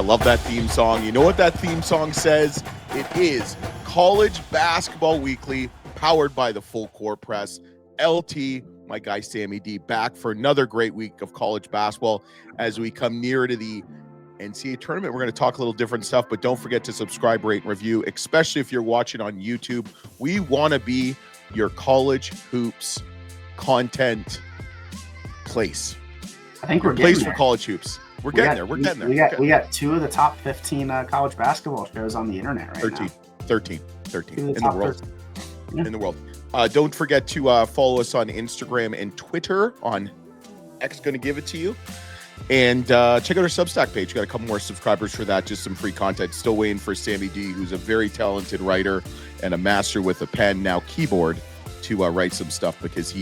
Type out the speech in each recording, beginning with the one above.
love that theme song. You know what that theme song says? It is College Basketball Weekly, powered by the Full Court Press. LT, my guy Sammy D, back for another great week of college basketball as we come nearer to the NCAA tournament. We're going to talk a little different stuff, but don't forget to subscribe, rate, and review, especially if you're watching on YouTube. We want to be your college hoops content place. I think we're place getting for there. We're getting there. We're getting there. We got two of the top 15 college basketball shows on the internet right 13 in the world. Yeah. In the world. Don't forget to follow us on Instagram and Twitter. On X, going to give it to you. And check out our Substack page. Got a couple more subscribers for that. Just some free content. Still waiting for Sammy D, who's a very talented writer and a master with a pen, now keyboard, to write some stuff, because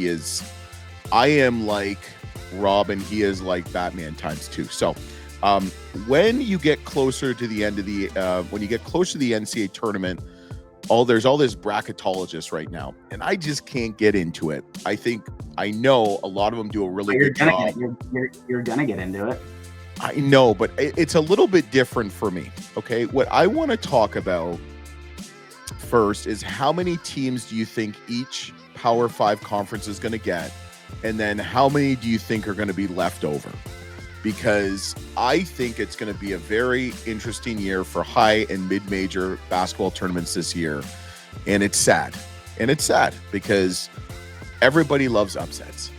I am like Robin, he is like Batman times 2. So when you get closer to the end of the when you get closer to the NCAA tournament, there's all this bracketologists right now, and I just can't get into it. I know a lot of them do a really good job. You're gonna get into it. I know, but it's a little bit different for me. Okay, what I want to talk about first is how many teams do you think each Power 5 conference is going to get? And then how many do you think are going to be left over? Because I think it's going to be a very interesting year for high and mid-major basketball tournaments this year. And it's sad. Because everybody loves upsets.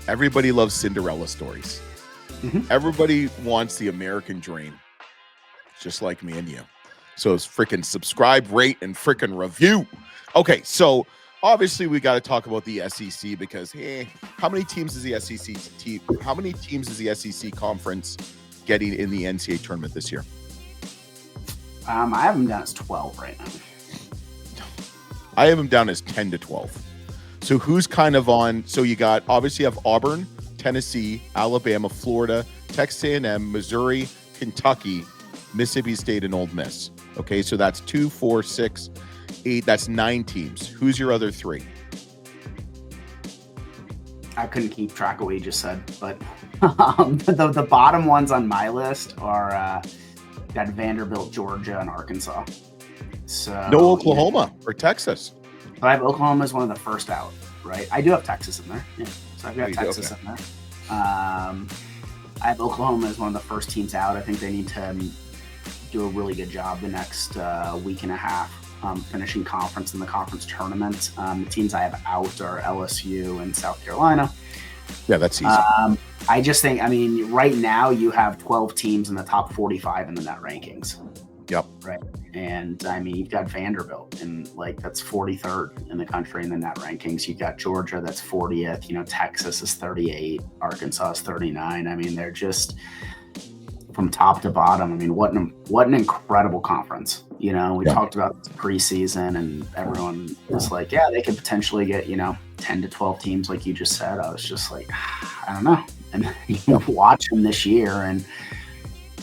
Everybody loves Cinderella stories. Mm-hmm. Everybody wants the American dream, just like me and you. So it's freaking subscribe, rate, and freaking review. Okay, so obviously we got to talk about the SEC, because how many teams is the SEC conference getting in the NCAA tournament this year? I have them down as 12 right now. I have them down as 10 to 12. So who's kind of on? So you got, obviously you have Auburn, Tennessee, Alabama, Florida, Texas A&M, Missouri, Kentucky, Mississippi State, and Ole Miss. Okay, so that's 2, 4, 6, 8. That's 9 teams. Who's your other 3? I couldn't keep track of what you just said, but the bottom ones on my list are got Vanderbilt, Georgia, and Arkansas. So no Oklahoma or Texas. But I have Oklahoma as one of the first out, right? I do have Texas in there. Yeah, so I've got Texas in there. I have Oklahoma as one of the first teams out. I think they need to do a really good job the next week and a half, finishing conference in the conference tournament. The teams I have out are LSU and South Carolina. Yeah, that's easy. I just think, right now you have 12 teams in the top 45 in the net rankings. Yep. Right. And you've got Vanderbilt, and that's 43rd in the country in the net rankings. You've got Georgia, that's 40th. Texas is 38. Arkansas is 39. They're just from top to bottom. What an incredible conference. We talked about the preseason, and everyone was like, yeah, they could potentially get, 10 to 12 teams, like you just said. I was just like, I don't know. And watch them this year, and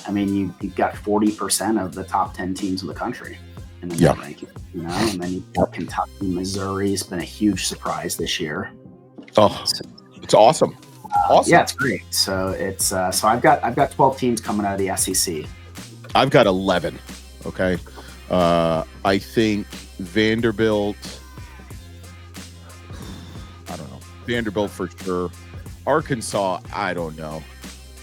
you've got 40% of the top 10 teams in the country in the net ranking, and then you've got Kentucky, Missouri's been a huge surprise this year. Oh, it's awesome. Awesome. Yeah, it's great. So it's so I've got 12 teams coming out of the SEC. I've got 11. Okay. I think Vanderbilt, I don't know. Vanderbilt for sure. Arkansas, I don't know.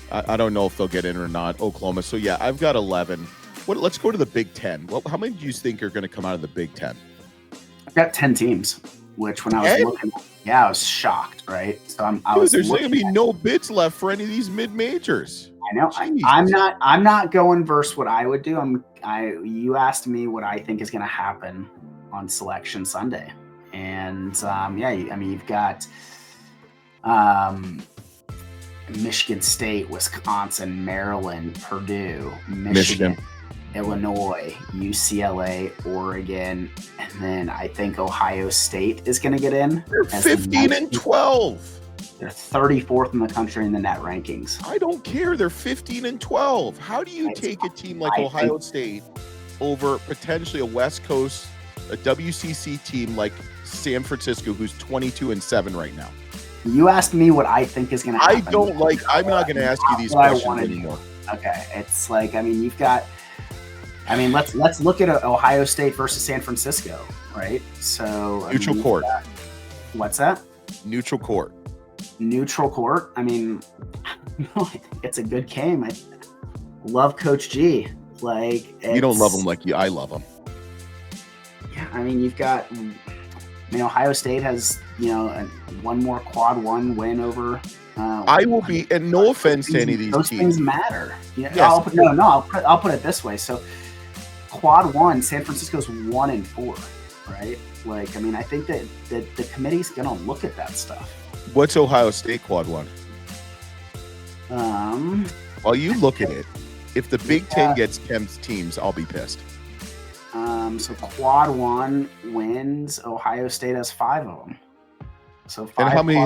I don't know if they'll get in or not. Oklahoma. So yeah, I've got 11. Let's go to the Big Ten. How many do you think are going to come out of the Big Ten? I've got 10 teams, which when I was looking, I was shocked, right? So there's going to be no bids left for any of these mid-majors. I know. I'm not going versus what I would do. You asked me what I think is going to happen on Selection Sunday, and you've got Michigan State, Wisconsin, Maryland, Purdue, Michigan, Illinois, UCLA, Oregon, and then I think Ohio State is going to get in. They're 15 and 12. They're 34th in the country in the net rankings. I don't care. They're 15 and 12. How do you take a team like Ohio State over potentially a West Coast, a WCC team like San Francisco, who's 22 and 7 right now? You asked me what I think is going to happen. I'm not going to ask you these questions anymore. Okay, it's like, I mean, you've got. I mean, let's look at Ohio State versus San Francisco, right? So Neutral court. What's that? Neutral court. Neutral court. I mean, I think it's a good game. I love Coach G. Like, you don't love him like I love him. Yeah, I mean, you've got. I mean, Ohio State has one more quad one win over. I will be, and no offense to any of these those teams. Things matter. Yes. I'll put it this way. So, quad one, San Francisco's 1-4, right? Like, I mean, I think that the committee's gonna look at that stuff. What's Ohio State quad one? While you look at it, if the Big Ten gets 10 teams, I'll be pissed. So quad one wins. Ohio State has 5 of them. So 5. And how many?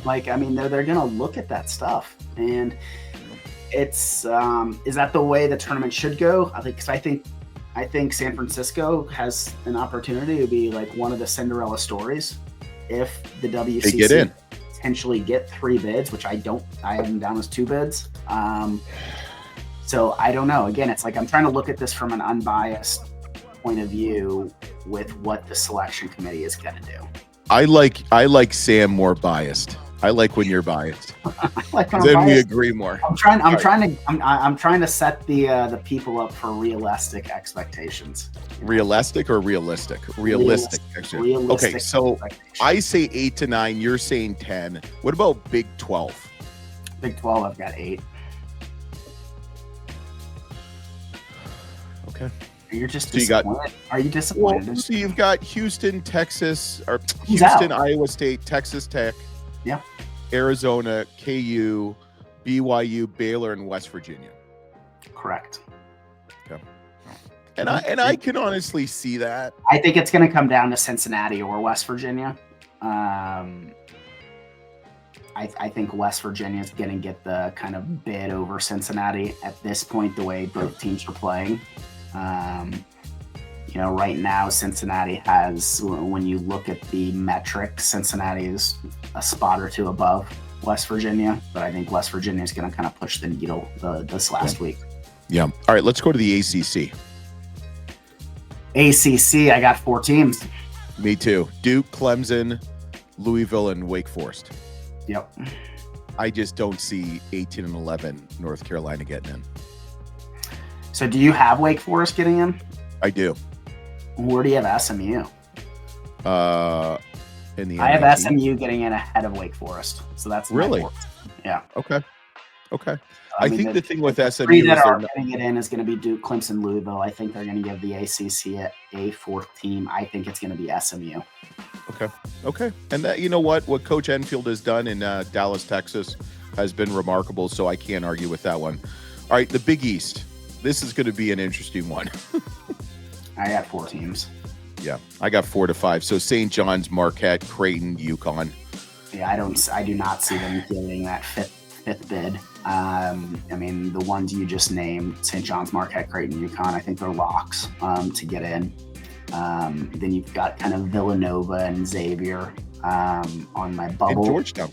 Like, I mean, they're gonna look at that stuff, and it's is that the way the tournament should go? I think San Francisco has an opportunity to be like one of the Cinderella stories if the WCC potentially get 3 bids, which I have them down as 2 bids. So I don't know. Again, it's like I'm trying to look at this from an unbiased point of view with what the selection committee is going to do. I like Sam more biased. I like when you're biased. Then we agree more. I'm trying to set the people up for realistic expectations. Realistic or realistic? Realistic. Okay, so I say 8 to 9. You're saying 10. What about Big 12? Big 12, I've got 8. Okay. You're just disappointed. Are you disappointed? Well, so you've got Houston, Iowa State, Texas Tech, Arizona, KU, BYU, Baylor, and West Virginia. Correct. Okay. And I can honestly see that. I think it's going to come down to Cincinnati or West Virginia. I think West Virginia is going to get the kind of bid over Cincinnati at this point, the way both teams are playing. Right now, Cincinnati has, when you look at the metrics, Cincinnati is a spot or 2 above West Virginia, but I think West Virginia is going to kind of push the needle this last week. Yeah. All right, let's go to the ACC. ACC, I got 4 teams. Me too. Duke, Clemson, Louisville, and Wake Forest. Yep. I just don't see 18 and 11 North Carolina getting in. So do you have Wake Forest getting in? I do. Where do you have SMU? I have SMU getting in ahead of Wake Forest. So that's really? Yeah. Okay. I think the thing with SMU three that are getting it in is going to be Duke, Clemson, Louisville. I think they're going to give the ACC a 4th team. I think it's going to be SMU. Okay. And that, you know what Coach Enfield has done in Dallas, Texas has been remarkable. So I can't argue with that one. All right. The Big East. This is going to be an interesting one. I got 4 teams. Yeah, I got 4 to 5. So St. John's, Marquette, Creighton, UConn. Yeah, I do not see them getting that fifth bid. I mean, the ones you just named, St. John's, Marquette, Creighton, UConn, I think they're locks to get in. Then you've got kind of Villanova and Xavier on my bubble. In Georgetown.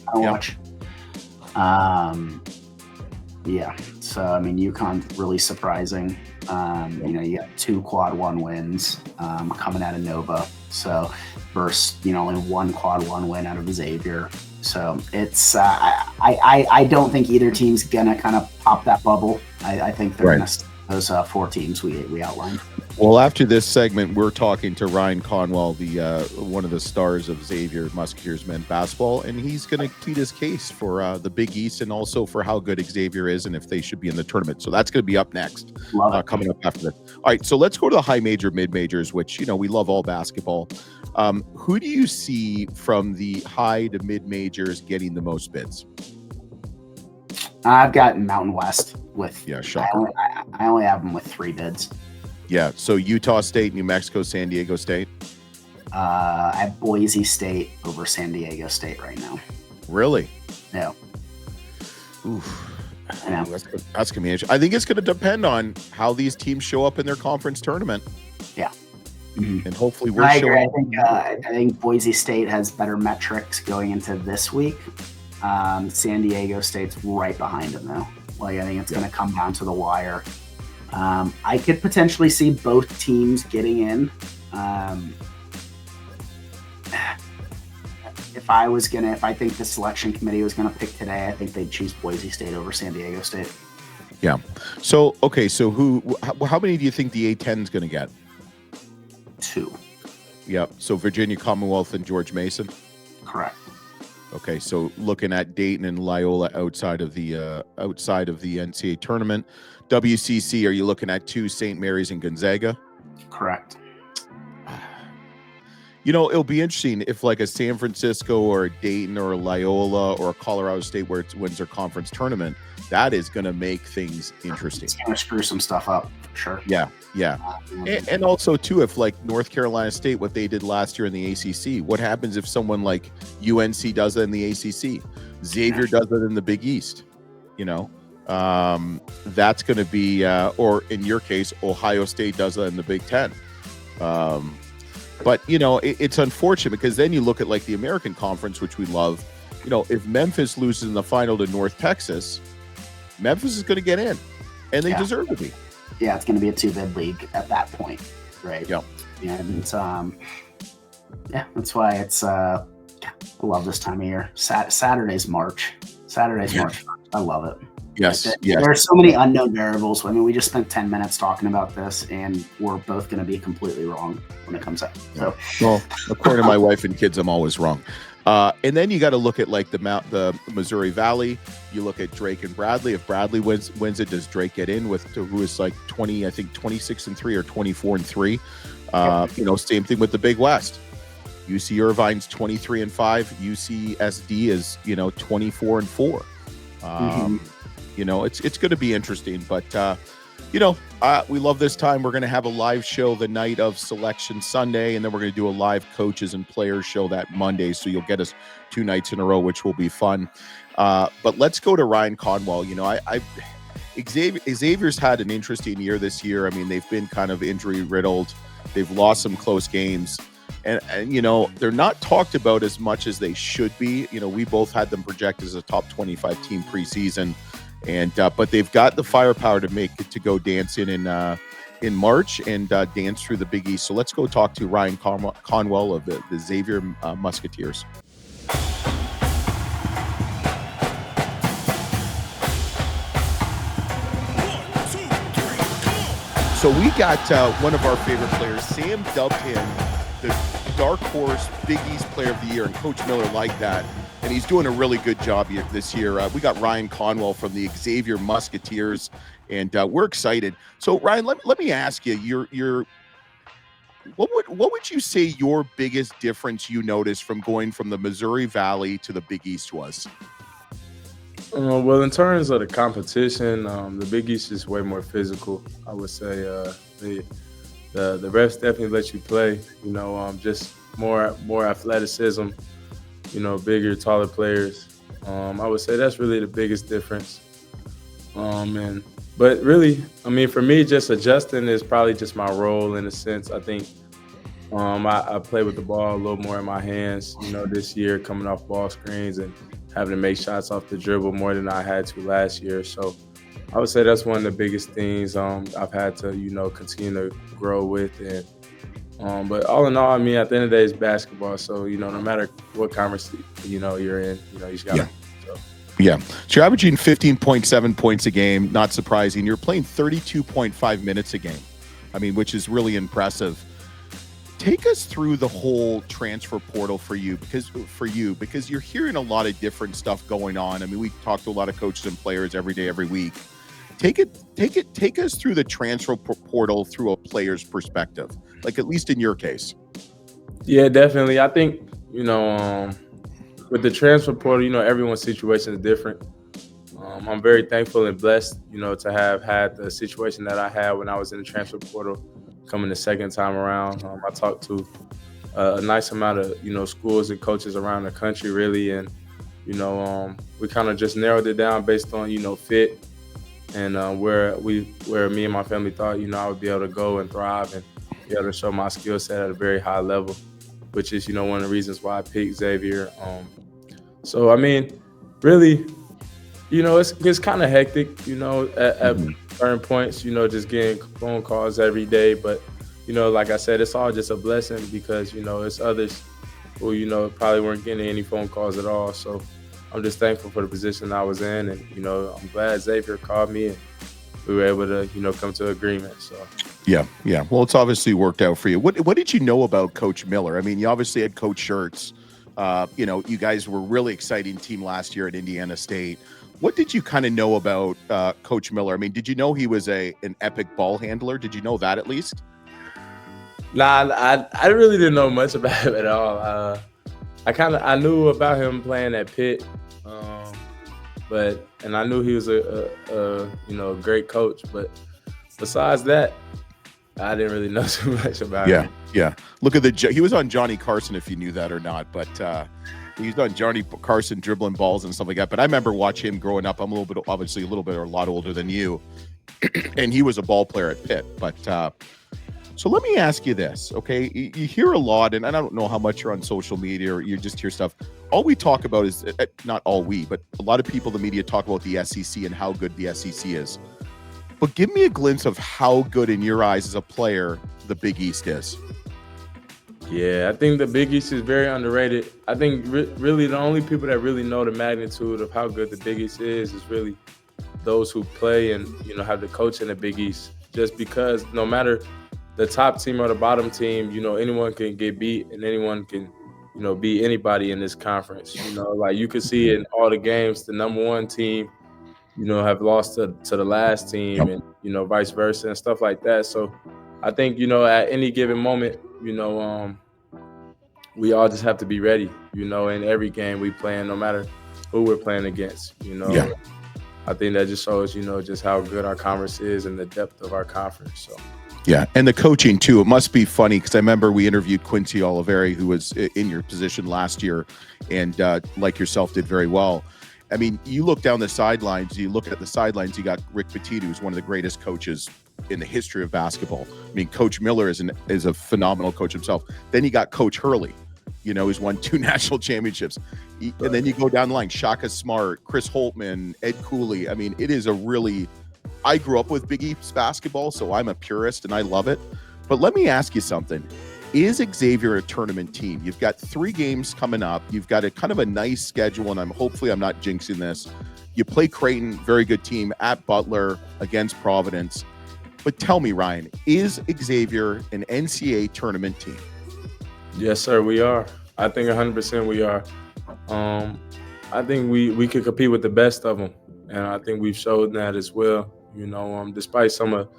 Yeah. So, I mean, UConn's really surprising. You got 2 quad 1 wins coming out of Nova. So, versus, only 1 quad 1 win out of Xavier. So, it's I don't think either team's going to kind of pop that bubble. I think they're going to those 4 teams we outlined. Well, after this segment, we're talking to Ryan Conwell, the one of the stars of Xavier Musketeers men's basketball, and he's going to plead his case for the Big East and also for how good Xavier is and if they should be in the tournament. So that's going to be up next, coming up after that. All right, so let's go to the high major, mid majors, which we love all basketball. Who do you see from the high to mid majors getting the most bids? I've got Mountain West with. Yeah, shocker. I only have them with 3 bids. Yeah, so Utah State, New Mexico, San Diego State. I have Boise State over San Diego State right now. Really? Yeah. Oof. I know. That's going to be interesting. I think it's going to depend on how these teams show up in their conference tournament. Yeah. Mm-hmm. And hopefully I agree. I think Boise State has better metrics going into this week. San Diego State's right behind them, though. Like, I think it's going to come down to the wire. I could potentially see both teams getting in. If I think the selection committee was going to pick today, I think they'd choose Boise State over San Diego State. Yeah. So, okay. So how many do you think the A-10 is going to get? 2. Yeah. So Virginia Commonwealth and George Mason? Correct. Okay. So looking at Dayton and Loyola outside of the NCAA tournament. WCC, are you looking at 2 St. Mary's and Gonzaga? Correct. It'll be interesting if like a San Francisco or a Dayton or a Loyola or a Colorado State where it wins their conference tournament. That is going to make things interesting. It's going to screw some stuff up, for sure. Yeah. And also, too, if like North Carolina State, what they did last year in the ACC, what happens if someone like UNC does it in the ACC? Xavier does it in the Big East, that's going to be, or in your case, Ohio State does it in the Big Ten. But, it's unfortunate because then you look at like the American Conference, which we love. If Memphis loses in the final to North Texas, Memphis is going to get in, and they deserve to be. Yeah, it's going to be a 2-bid league at that point, right? Yeah. And that's why it's I love this time of year. Saturday's March. March. I love it. Yes. There are so many unknown variables. I mean, we just spent 10 minutes talking about this, and we're both going to be completely wrong when it comes out. So, well, according to my wife and kids, I'm always wrong. And then you got to look at like the Missouri Valley. You look at Drake and Bradley. If Bradley wins it, does Drake get in who is like 26-3 or 24-3? Same thing with the Big West. UC Irvine's 23-5. UCSD is 24-4. It's going to be interesting, but we love this time. We're going to have a live show the night of Selection Sunday, and then we're going to do a live coaches and players show that Monday. So you'll get us 2 nights in a row, which will be fun. But let's go to Ryan Conwell. Xavier's had an interesting year this year. I mean, they've been kind of injury riddled. They've lost some close games. And they're not talked about as much as they should be. We both had them projected as a top 25 team preseason. And but they've got the firepower to make it to go dancing in March and dance through the Big East. So let's go talk to Ryan Conwell of the Xavier Musketeers. So we got one of our favorite players. Sam dubbed him the dark horse Big East Player of the Year, and Coach Miller liked that. And he's doing a really good job this year. We got Ryan Conwell from the Xavier Musketeers, and we're excited. So, Ryan, let me ask you, what would you say your biggest difference you noticed from going from the Missouri Valley to the Big East was? Well, in terms of the competition, the Big East is way more physical. I would say the refs definitely let you play. Just more athleticism. Bigger, taller players. I would say that's really the biggest difference. But really, I mean, for me, just adjusting is probably just my role in a sense. I think I play with the ball a little more in my hands, this year coming off ball screens and having to make shots off the dribble more than I had to last year. So I would say that's one of the biggest things I've had to, continue to grow with. And but all in all, I mean, at the end of the day, it's basketball. So, no matter what conference, you're in, you just got to. Yeah. So you're averaging 15.7 points a game. Not surprising. You're playing 32.5 minutes a game. I mean, which is really impressive. Take us through the whole transfer portal for you because you're hearing a lot of different stuff going on. I mean, we talk to a lot of coaches and players every day, every week. Take us through the transfer portal through a player's perspective, like at least in your case. Yeah, definitely. I think, with the transfer portal, everyone's situation is different. I'm very thankful and blessed, to have had the situation that I had when I was in the transfer portal coming the second time around. I talked to a nice amount of, schools and coaches around the country, really. And, we kind of just narrowed it down based on, fit and where me and my family thought, I would be able to go and thrive and be able to show my skill set at a very high level, which is, one of the reasons why I picked Xavier. So, I mean, really, It's kind of hectic, at Mhm. certain points, just getting phone calls every day. But, like I said, it's all just a blessing because, it's others who, probably weren't getting any phone calls at all. So I'm just thankful for the position I was in. And, I'm glad Xavier called me and we were able to, come to agreement. So. Yeah. Well, it's obviously worked out for you. What did you know about Coach Miller? I mean, you obviously had Coach Schertz. You guys were a really exciting team last year at Indiana State. What did you kind of know about Coach Miller? I mean, did you know he was an epic ball handler? Did you know that at least? Nah, I really didn't know much about him at all. I knew about him playing at Pitt, and I knew he was a great coach. But besides that, I didn't really know too much about him. Yeah. Look at he was on Johnny Carson, if you knew that or not, but he was on Johnny Carson dribbling balls and stuff like that. But I remember watching him growing up. I'm a lot older than you, and he was a ball player at Pitt. But so let me ask you this, okay? You hear a lot, and I don't know how much you're on social media or you just hear stuff. All we talk about is not all we, but a lot of people in the media talk about the SEC and how good the SEC is. But give me a glimpse of how good in your eyes as a player the Big East is. Yeah, I think the Big East is very underrated. I think really the only people that really know the magnitude of how good the Big East is really those who play and, have the coach in the Big East. Just because no matter the top team or the bottom team, anyone can get beat and anyone can, beat anybody in this conference. Like you can see in all the games, the number one team, have lost to the last team and, vice versa and stuff like that. So I think, at any given moment, we all just have to be ready, in every game we play in, no matter who we're playing against, Yeah. I think that just shows, just how good our conference is and the depth of our conference. So. Yeah, and the coaching too. It must be funny because I remember we interviewed Quincy Oliveri, who was in your position last year and like yourself did very well. I mean, you look down the sidelines, you got Rick Pitino, who's one of the greatest coaches in the history of basketball. I mean, Coach Miller is a phenomenal coach himself. Then you got Coach Hurley, who's won 2 national championships. And then you go down the line, Shaka Smart, Chris Holtman, Ed Cooley. I mean, it is I grew up with Big East basketball, so I'm a purist and I love it. But let me ask you something. Is Xavier a tournament team? You've got 3 games coming up. You've got a kind of a nice schedule, and hopefully I'm not jinxing this. You play Creighton, very good team, at Butler, against Providence. But tell me, Ryan, is Xavier an NCAA tournament team? Yes, sir, we are. I think 100% we are. I think we could compete with the best of them, and I think we've showed that as well. Despite some of,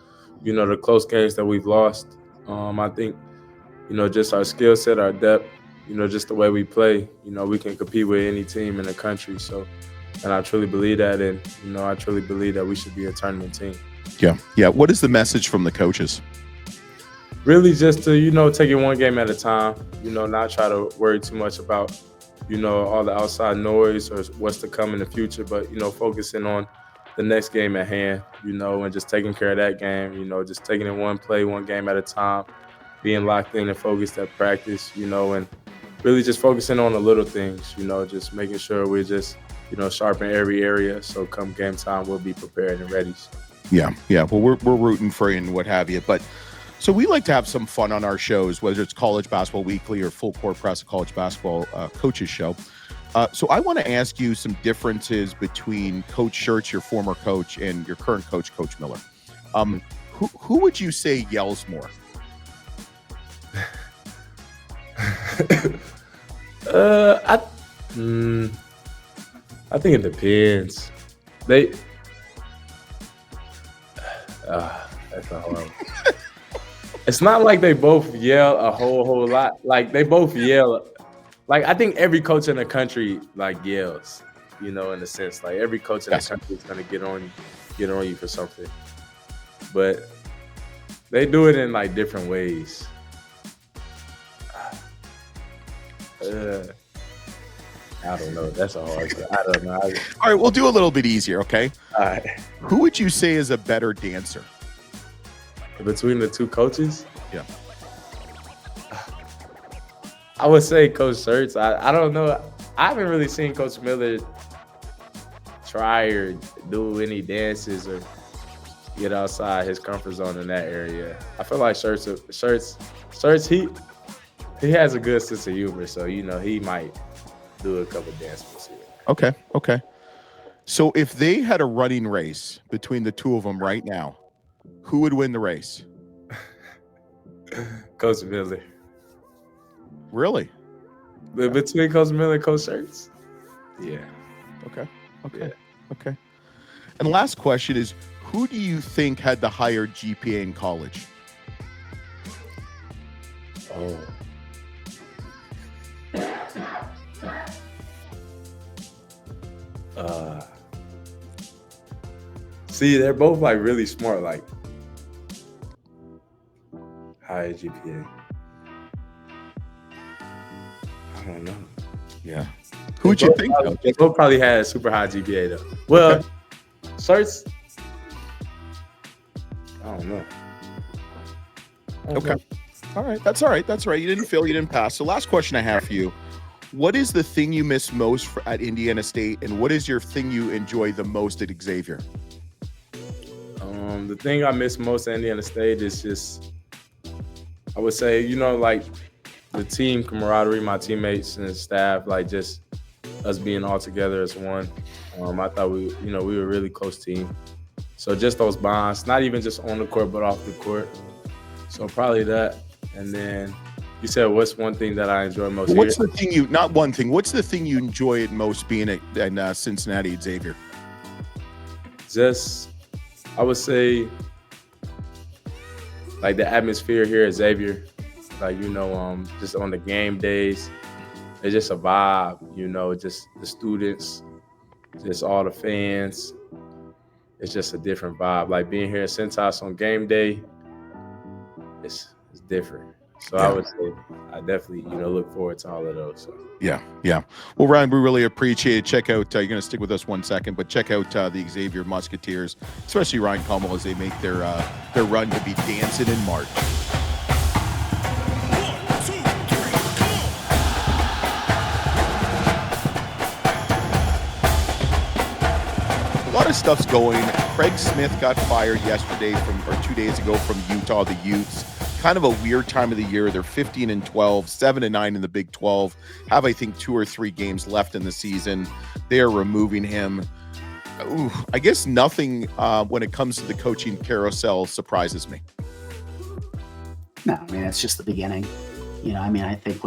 the close games that we've lost, I think, just our skill set, our depth, just the way we play, we can compete with any team in the country. So, and I truly believe that, and, I truly believe that we should be a tournament team. Yeah. What is the message from the coaches? Really just to, take it one game at a time, not try to worry too much about, all the outside noise or what's to come in the future, but, focusing on the next game at hand, and just taking care of that game, just taking it one play, one game at a time, being locked in and focused at practice, and really just focusing on the little things, just making sure we're just, sharp in every area. So come game time, we'll be prepared and ready. Yeah. Well, we're rooting for you and what have you. But so we like to have some fun on our shows, whether it's College Basketball Weekly or Full Court Press, College Basketball Coaches Show. So I want to ask you some differences between Coach Schertz, your former coach, and your current coach, Coach Miller. Who would you say yells more? I think it depends. That's a hard one. It's not like they both yell a whole lot. Like they both yell. Like I think every coach in the country like yells, in a sense. Like every coach in the country is gonna get on you for something. But they do it in like different ways. I don't know. That's a hard one. I don't know. All right, we'll do a little bit easier, okay? All right. Who would you say is a better dancer? Between the two coaches? Yeah. I would say Coach Schertz. I don't know. I haven't really seen Coach Miller try or do any dances or get outside his comfort zone in that area. I feel like Shirts, he has a good sense of humor, so he might do a couple dance moves here. Okay. So if they had a running race between the two of them right now, who would win the race? Coach Miller. Really? Between Coach Miller and Coach Shirts? Yeah. Okay. And last question is, who do you think had the higher GPA in college? Oh. See, they're both like really smart, like high GPA. I don't know. Yeah. Who would you think? They both probably had super high GPA though. Well, Shirts. I don't know. Okay. All right. That's all right. You didn't fail. You didn't pass. So last question I have for you. What is the thing you miss most at Indiana State, and what is your thing you enjoy the most at Xavier? The thing I miss most at Indiana State is just, I would say, like the team camaraderie, my teammates and staff, like just us being all together as one. I thought we were a really close team. So just those bonds, not even just on the court, but off the court. So probably that. And then you said, what's one thing that I enjoy most? What's the thing not one thing, what's the thing you enjoy most being at Cincinnati at Xavier? Just, I would say, like the atmosphere here at Xavier, like, just on the game days, it's just a vibe, just the students, just all the fans. It's just a different vibe. Like being here at Cintas on game day, it's different. So yeah. I would say I definitely, look forward to all of those. So. Yeah. Well, Ryan, we really appreciate it. Check out, you're going to stick with us 1 second, but check out the Xavier Muskateers, especially Ryan Conwell, as they make their run to be dancing in March. 1, 2, 3, A lot of stuff's going. Craig Smith got fired yesterday or 2 days ago from Utah, the Utes. Kind of a weird time of the year. They're 15-12, 7-9 in the Big 12. Have, I think, 2 or 3 games left in the season. They are removing him. I guess nothing when it comes to the coaching carousel surprises me. No, it's just the beginning. I think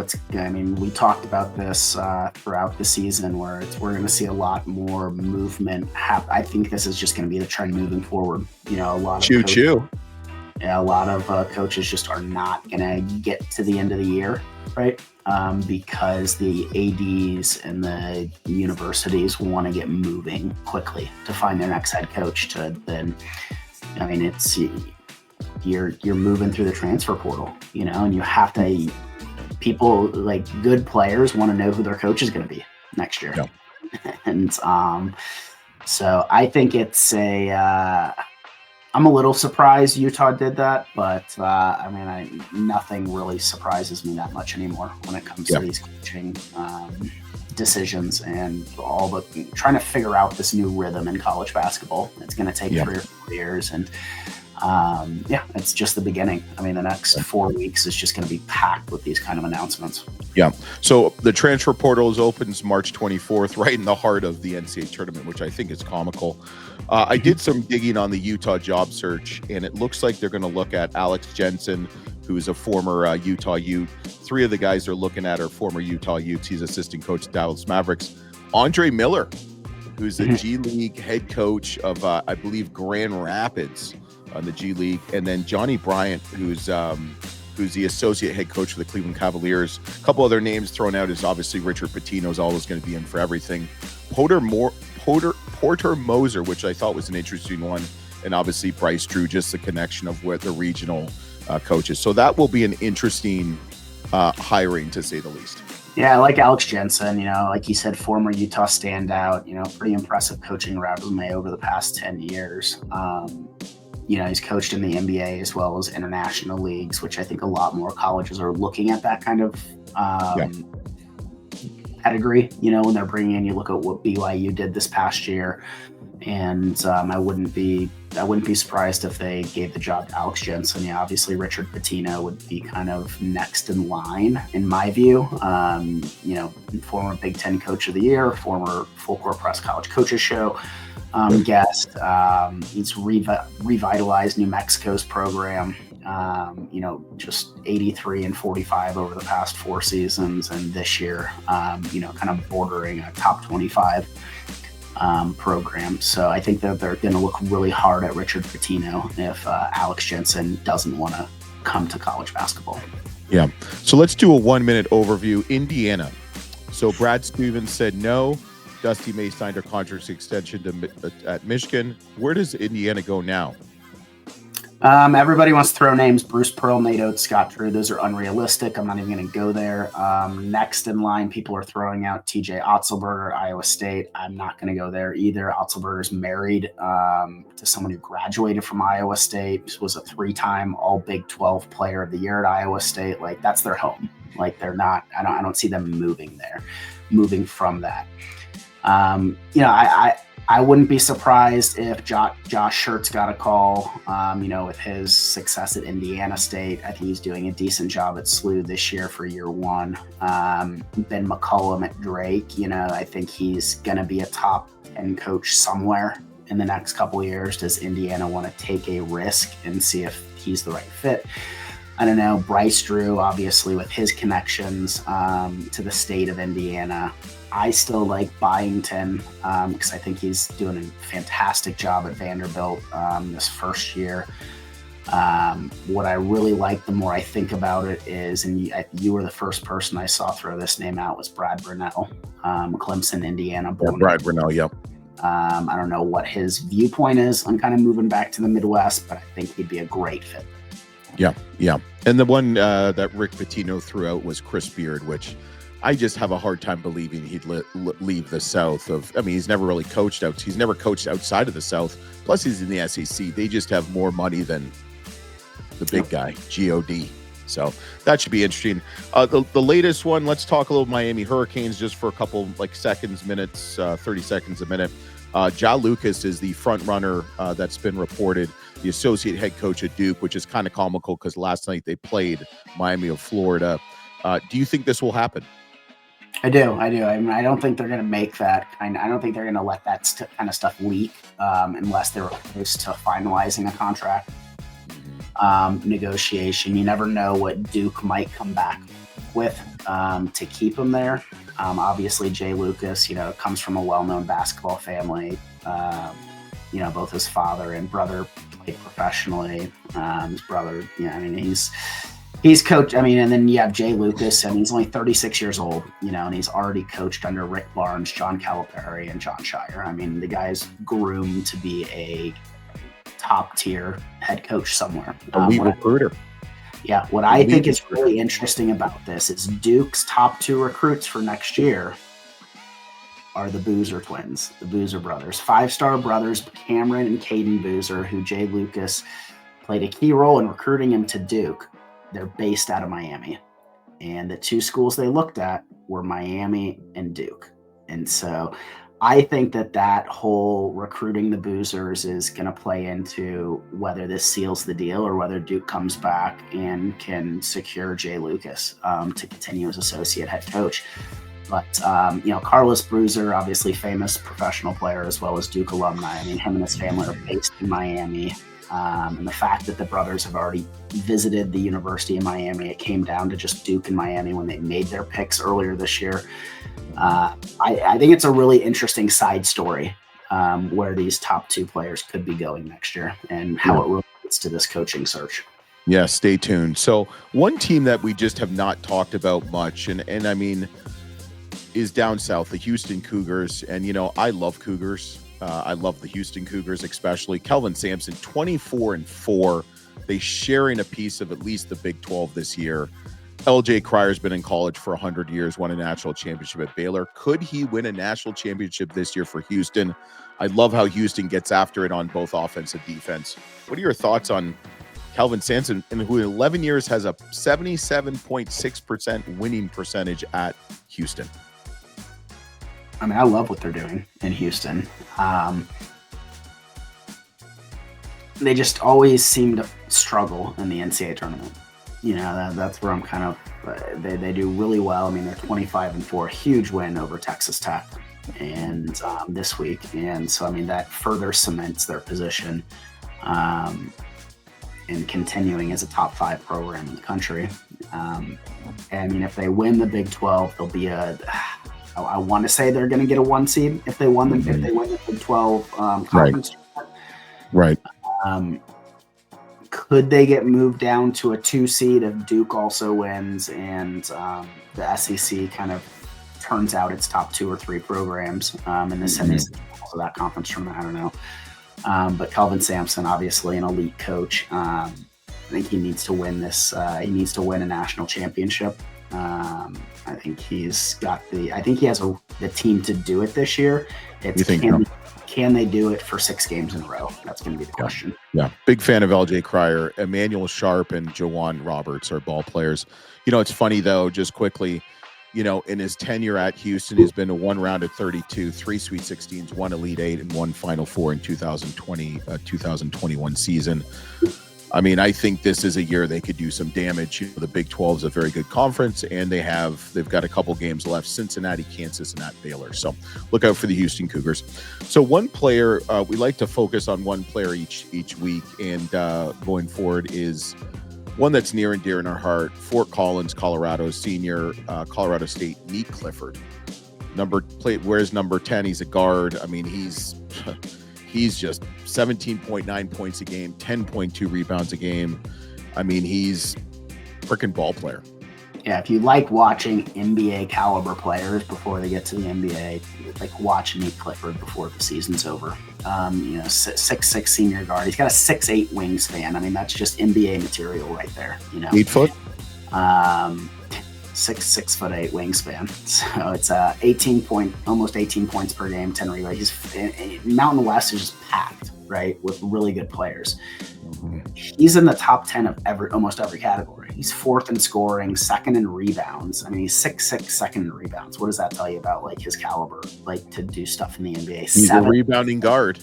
we talked about this throughout the season where we're going to see a lot more movement. I think this is just going to be the trend moving forward. A lot of a lot of coaches just are not going to get to the end of the year, right? Because the ADs and the universities want to get moving quickly to find their next head coach to then, it's you're moving through the transfer portal, and you have to, people like good players want to know who their coach is going to be next year. Yeah. And so I think it's I'm a little surprised Utah did that, but nothing really surprises me that much anymore when it comes to these coaching decisions and all the trying to figure out this new rhythm in college basketball. It's going to take 3 or 4 years, and it's just the beginning. The next 4 weeks is just going to be packed with these kind of announcements. Yeah. So the transfer portal opens March 24th, right in the heart of the NCAA tournament, which I think is comical. I did some digging on the Utah job search, and it looks like they're going to look at Alex Jensen, who is a former Utah Ute. 3 of the guys they're looking at are former Utah Utes. He's assistant coach at Dallas Mavericks. Andre Miller, who's the G League head coach of, I believe, Grand Rapids on the G League. And then Johnny Bryant, who's the associate head coach for the Cleveland Cavaliers. A couple other names thrown out is obviously Richard Pitino is always going to be in for everything. Porter Moser, which I thought was an interesting one. And obviously Bryce Drew, just the connection of where the regional coaches. So that will be an interesting hiring, to say the least. Yeah, I like Alex Jensen, like you said, former Utah standout, pretty impressive coaching resume over the past 10 years. He's coached in the NBA as well as international leagues, which I think a lot more colleges are looking at that kind of pedigree, when they're bringing in. You look at what BYU did this past year, and I wouldn't be surprised if they gave the job to Alex Jensen. Yeah, obviously Richard Pitino would be kind of next in line, in my view. Former Big Ten Coach of the Year, former Full Court Press College Coaches Show guest. He's revitalized New Mexico's program. Just 83 and 45 over the past 4 seasons, and this year, kind of bordering a top 25 program. So I think that they're going to look really hard at Richard Pitino if Alex Jensen doesn't want to come to college basketball. Yeah. So let's do a 1-minute overview. Indiana. So Brad Stevens said no. Dusty May signed her contract extension at Michigan. Where does Indiana go now? Everybody wants to throw names: Bruce Pearl, Nate Oates, Scott Drew. Those are unrealistic. I'm not even going to go there. Next in line, people are throwing out TJ Otzelberger, Iowa State. I'm not going to go there either. Otzelberger's married to someone who graduated from Iowa State, was a 3-time All Big 12 Player of the Year at Iowa State. Like, that's their home. Like, they're not. I don't see them moving from that. I wouldn't be surprised if Josh Schertz got a call, with his success at Indiana State. I think he's doing a decent job at SLU this year for year 1. Ben McCollum at Drake, I think he's going to be a top 10 coach somewhere in the next couple of years. Does Indiana want to take a risk and see if he's the right fit? I don't know. Bryce Drew, obviously, with his connections to the state of Indiana. I still like Byington because I think he's doing a fantastic job at Vanderbilt this first year. What I really like, the more I think about it, is, and you were the first person I saw throw this name out, was Brad Brunell, Clemson, Indiana. Yeah, Brad Brunell, yep. I don't know what his viewpoint is on kind of moving back to the Midwest, but I think he'd be a great fit. Yeah. And the one that Rick Pitino threw out was Chris Beard, which I just have a hard time believing he'd leave the South. He's never really coached out. He's never coached outside of the South. Plus, he's in the SEC. They just have more money than the big guy, God. So that should be interesting. The latest one, let's talk a little Miami Hurricanes just for a couple minutes, 30 seconds a minute. Ja Lucas is the front runner that's been reported, the associate head coach at Duke, which is kind of comical because last night they played Miami of Florida. Do you think this will happen? I do. I mean, I don't think they're going to make that I don't think they're going to let that kind of stuff leak unless they're close to finalizing a contract negotiation. You never know what Duke might come back with to keep him there. Obviously, Jay Lucas, comes from a well-known basketball family. Both his father and brother played professionally. His brother, he's coached. And then you have Jay Lucas, and he's only 36 years old, and he's already coached under Rick Barnes, John Calipari, and John Shire. The guy's groomed to be a top-tier head coach somewhere. Elite recruiter. Yeah, what I think is really interesting about this is Duke's top 2 recruits for next year are the Boozer twins, the Boozer brothers, 5-star brothers, Cameron and Caden Boozer, who Jay Lucas played a key role in recruiting him to Duke. They're based out of Miami. And the 2 schools they looked at were Miami and Duke. And so I think that whole recruiting the Boozers is going to play into whether this seals the deal or whether Duke comes back and can secure Jay Lucas to continue as associate head coach. But, Carlos Boozer, obviously famous professional player as well as Duke alumni. Him and his family are based in Miami. And the fact that the brothers have already visited the University of Miami, it came down to just Duke and Miami when they made their picks earlier this year. I think it's a really interesting side story where these top 2 players could be going next year and how it relates to this coaching search. Yeah, stay tuned. So one team that we just have not talked about much, and is down south, the Houston Cougars. And, I love Cougars. I love the Houston Cougars, especially. Kelvin Sampson, 24-4. They sharing a piece of at least the Big 12 this year. LJ Cryer's been in college for 100 years, won a national championship at Baylor. Could he win a national championship this year for Houston? I love how Houston gets after it on both offense and defense. What are your thoughts on Kelvin Sampson, who in 11 years has a 77.6% winning percentage at Houston? I mean, I love what they're doing in Houston. They just always seem to struggle in the NCAA tournament. You know, that's where I'm kind of. They do really well. I mean, they're 25-4, huge win over Texas Tech, and this week, and so I mean that further cements their position, and continuing as a top 5 program in the country. I mean, if they win the Big 12, they'll be I want to say they're going to get a 1 seed if they win the Big 12 conference. Right. Could they get moved down to a 2 seed if Duke also wins and the SEC kind of turns out its top 2 or 3 programs in the semis of that conference tournament? I don't know. But Kelvin Sampson, obviously an elite coach. I think he needs to win this. He needs to win a national championship. I think he's got I think he has the team to do it this year. Can they do it for 6 games in a row? That's going to be the question. Yeah. Big fan of LJ Cryer. Emmanuel Sharp and Jawan Roberts are ball players. You know, it's funny, though, just quickly, you know, in his tenure at Houston, he's been to 1 round of 32, 3 Sweet 16s, 1 Elite 8, and 1 Final Four in 2021 season. I mean, I think this is a year they could do some damage. You know, the Big 12 is a very good conference, and they've got a couple games left: Cincinnati, Kansas, and at Baylor. So look out for the Houston Cougars. So one player, we like to focus on one player each week, and going forward is one that's near and dear in our heart: Fort Collins, Colorado, senior Colorado State, Nique Clifford. Wears number 10. He's a guard. I mean, he's just 17.9 points a game, 10.2 rebounds a game. I mean, he's freaking ball player. Yeah, if you like watching NBA caliber players before they get to the NBA, like watch Nique Clifford before the season's over. You know, 6'6" senior guard. He's got a 6'8" wingspan. I mean, that's just NBA material right there. You know, 8 foot. 6'8" wingspan. So it's almost 18 points per game, 10 rebounds. Mountain West is just packed, right, with really good players. He's in the top 10 of almost every category. He's 4th in scoring, 2nd in rebounds. I mean, he's 6'6", 2nd in rebounds. What does that tell you about like his caliber, like to do stuff in the NBA? He's a rebounding guard.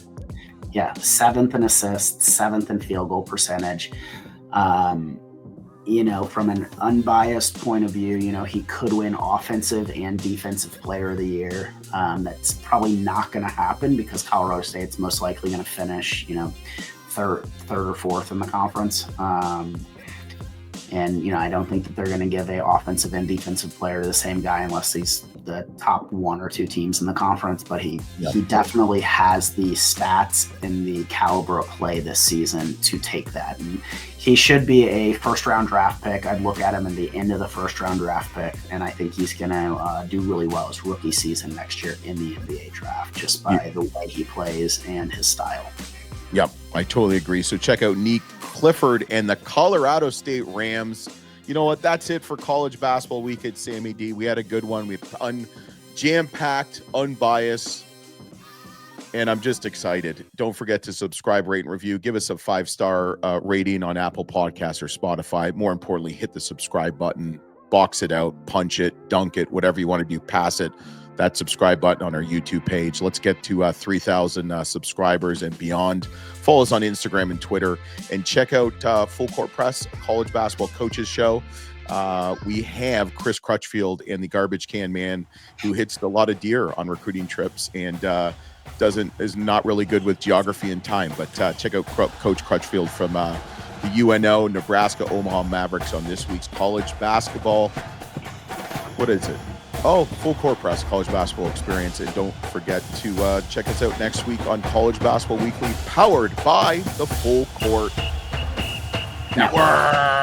Yeah, 7th in assists, 7th in field goal percentage. You know, from an unbiased point of view, you know, he could win offensive and defensive player of the year. That's probably not going to happen because Colorado State's most likely going to finish, you know, third or 4th in the conference. And, you know, I don't think that they're going to give a offensive and defensive player to the same guy unless he's the top 1 or 2 teams in the conference. But he definitely has the stats and the caliber of play this season to take that. And he should be a 1st-round draft pick. I'd look at him in the end of the 1st-round draft pick, and I think he's going to do really well his rookie season next year in the NBA draft just by the way he plays and his style. Yep, I totally agree. So check out Nique Clifford and the Colorado State Rams. You know what? That's it for college basketball week at Sammy D. We had a good one. We jam-packed, unbiased, and I'm just excited. Don't forget to subscribe, rate, and review. Give us a 5-star rating on Apple Podcasts or Spotify. More importantly, hit the subscribe button, box it out, punch it, dunk it, whatever you want to do, pass it. That subscribe button on our YouTube page. Let's get to 3,000 subscribers and beyond. Follow us on Instagram and Twitter, and check out Full Court Press, college basketball coaches show. We have Chris Crutchfield and the Garbage Can Man, who hits a lot of deer on recruiting trips and is not really good with geography and time. But check out Coach Crutchfield from the UNO Nebraska Omaha Mavericks on this week's college basketball. What is it? Oh, Full Court Press, college basketball experience. And don't forget to check us out next week on College Basketball Weekly, powered by the Full Court Network.